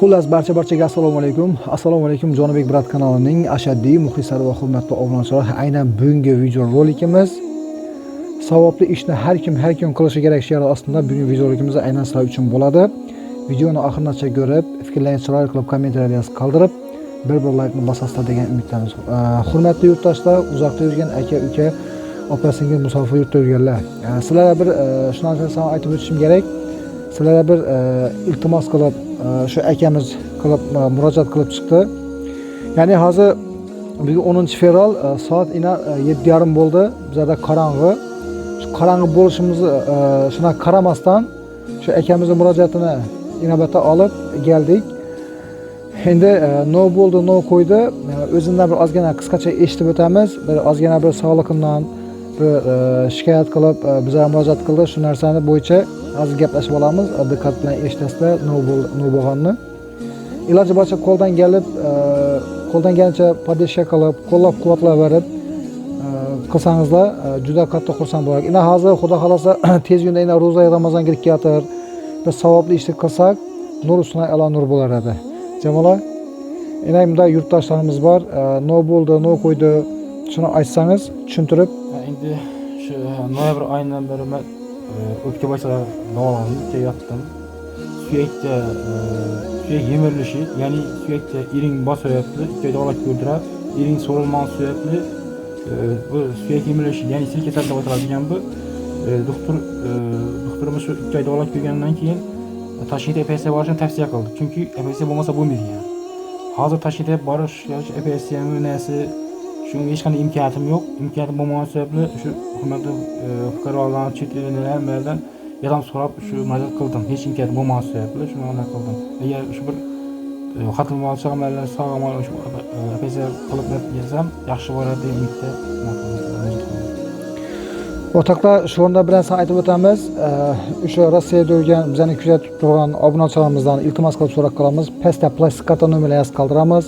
Xullas barchaga assalomu alaykum. Assalomu alaykum Jonibek Brat kanalining ashaddiy muxlislari va hurmatli obunachilar. Aynan bugungi video rolikimiz savobli ishni har kim qilishi kerak she'ri ostida bugungi videorolikimiz aynan sizlar uchun bo'ladi. Videoni oxirigacha ko'rib, fikrlaringizni chiroyli qilib kommentariyada yozib qoldirib, bir like-ni bosasizlar degan umiddamiz. Hurmatli yurtdoshlar, uzoqda yurgan aka, uka, opa-singil musofir yurtda yurganlar. Sizlarga bir shu narsani aytib o'tishim kerak. Sizlarga bir iltimos qilib şu akamiz qilib murojaat qilib chiqdi. Ya'ni hozir bugun 10-fevral soat 7:30 bo'ldi. Bizda qorong'i. Shu qorong'i bo'lishimizni shuna qaramasdan shu akamizning murojaatini inobatga olib keldik. Endi no bo'ldi, no qo'ydi. O'zimdan bir ozgina qisqacha eshitib o'tamiz. Bir ozgina bir sog'lig'imdan bir shikoyat qilib bizga murojaat qildi. Shu narsani bo'yicha hozir gaplashib olamiz. Diqqat bilan eshitasizlar, no bo'lganini. Iloji boricha qo'ldan kelgancha podeshka qilib, qo'llab-quvvatlab berib qilsangizlar juda katta xursand bo'lardik. Endi hozir xudo xolasa tez kunda yana ro'za Ramazon kirib ketar. Biz savobli ishni qilsak, nur ustuna alo nur bo'lar edi. Jamolar, endi bunda yurtdoshlarimiz bor. No bo'ldi, no qo'ydi. Shuni aytsangiz, tushuntirib. Endi shu noyabr oyidan beri men o'pka boshlar davolanib yotdim. Suyakda suyak yemirilishi, ya'ni suyakda iring bosyapti, ikki oyda olib ko'rdirib, iring so'rilmon suyakli bu suyak yemirilishi, ya'ni sil kasallik deb aytiladigan bu doktorimiz shu 2 oyda olib ko'rgandan keyin Toshkentga operatsiya borishni tavsiya qildi. Chunki operatsiya bo'lmasa bo'lmaydi yani. Hozir Toshkentga borish yoki operatsiyami narsa shunga hech qanday imkoniyatim yo'q. Imkoniyatim bo'lmagani sababli shu hukumatning fuqarolarning chet ellardan yordam so'rab shu murojaat qildim. Hech imkoniyat bo'lmagani sababli shuni qildim. Agar shu bir xotin-bola chaqalarni sog'omon shu operatsiya qilib bersam yaxshi bo'ladi deb umidda. O'rtoqlar, shu o'rinda bir narsa aytib o'tamiz. O'sha Rossiyada yurgan bizani kuzatib turgan obunachilarimizdan iltimos qilib so'rab qolamiz. Pastda plastik karton nomerni yozib qoldiramiz.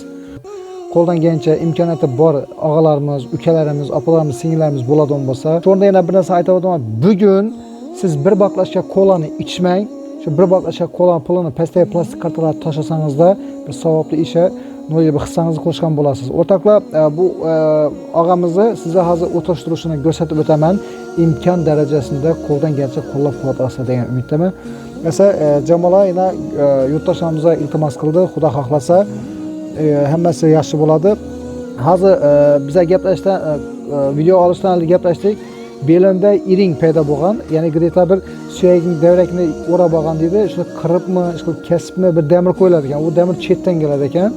Qo'ldan kelgancha imkoniyati bor og'alarimiz, ukalarimiz, opalarimiz, singillarimiz bo'ladigan bo'lsa, shu o'rinda yana bir narsa aytib o'taman. Bugun siz bir baklashka kolani ichmang. Shu bir baklashka kola pulini pastga plastik kartalarga tashlasangizda bir savobli ishga no'li bir hissangizni qo'shgan bo'lasiz. O'rtoqlar, bu og'amizni sizga hozir o'tirishtirishini ko'rsatib o'taman. İmkan darajasida qo'ldan kelgancha qo'llab-quvvatlasizlar degan umiddaman. Esa jamoalar yana yurtdoshlarimizga iltimos qildi. Xudo xohlasa hammasi yaxshi bo'ladi. Hozir biza gaplashishdan video olishdan gaplashdik. Belimda iring paydo bo'lgan, ya'ni greta bir suyakning davrakni o'rab olgan deydi. Shuni qiribmi, shu kesibmi bir damir qo'yiladi ekan. U damir chetdan keladi ekan.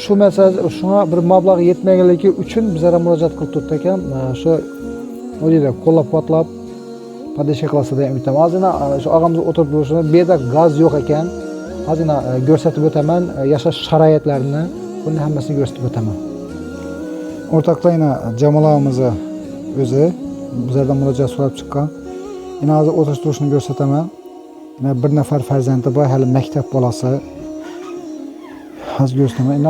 Shu masala shunga bir mablag' yetmaganligi uchun bizlarga murojaat qilib turibdi ekan. Shu o'ylaydi, qo'llab-quvvatlab podeshka qilasiz degan umiddaman. Hozir shu og'amiz o'tirib turishini, bu yerda gaz yo'q ekan. Hozir ko'rsatib o'taman, yashash sharoitlarini, buni hammasini ko'rsatib o'taman. O'rtoqlar, jamoalarimiz o'zi bizlardan murojaat so'rab chiqqan. Yana hozir o'tirish turishini ko'rsataman. Bir nafar farzandi bor, hali maktab bolasi. Hozir ko'rsataman.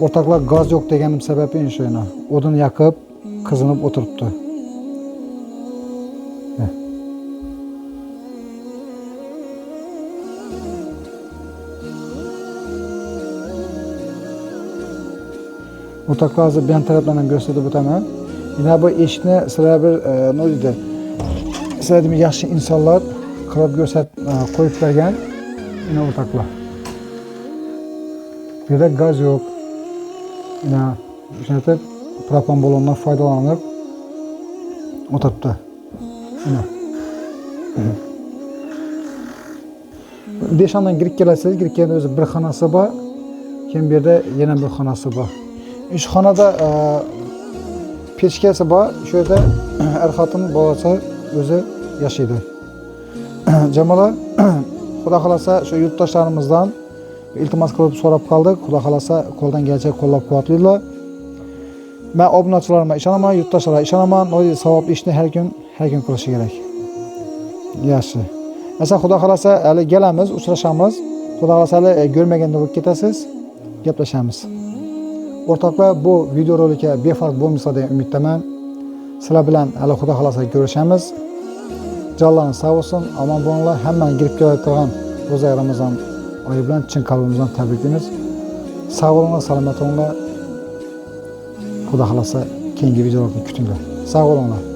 O'rtoqlar, gaz yo'q deganim sababi shu yana. O'din yoqib, qizinib o'tiribdi. O'rtoqlar, hozir bu tarafdan ko'rsatib o'taman. Yana bu eshikni sizlar bir nima deydi? Sizlar yaxshi insonlar qilib qo'yib bergan. Yana o'rtoqlar. Bu yerda gaz yo'q. Yana o'sha propan balondan foydalanib o'tiribdi. Mana. Beshandan kirib kelasiz, kirib kelganda o'zi bir xonasi bor. Keyin bu yerda yana bir xonasi bor. Ish xonada pechkasi bor. Shu yerda er-xotin bolasi o'zi yashaydi. Jamoalar, xudo xolasa shu yurtdoshlarimizdan iltimos qilib so'rab qoldik. Xudo xolasa qo'ldan kelgancha qo'llab-quvvatlaydilar. Men obunachilarimga ishonaman, yurtdoshlarga ishonaman. No'li savobli ishni har kun qilish kerak. Yaxshi. Esa xudo xolasa hali kelamiz, uchrashamiz. Xudo xolasa hali ko'rmaganda bo'lib ketasiz. Gaplashamiz. O'rtoqlar, bu videorolikka befarq bo'lmasa degan umiddaman. Sizlar bilan hali xudo xolasa ko'rishamiz. Jonlarni sog' bo'lsin, omon bo'linglar. Hammani kirib kelayotgan ro'za Ramazon oyi bilan chin qalbimizdan tabriklaymiz. Sog' bo'linglar, salomat bo'linglar. Xudo xolasa keyingi videolarni kutinglar. Sog' bo'linglar.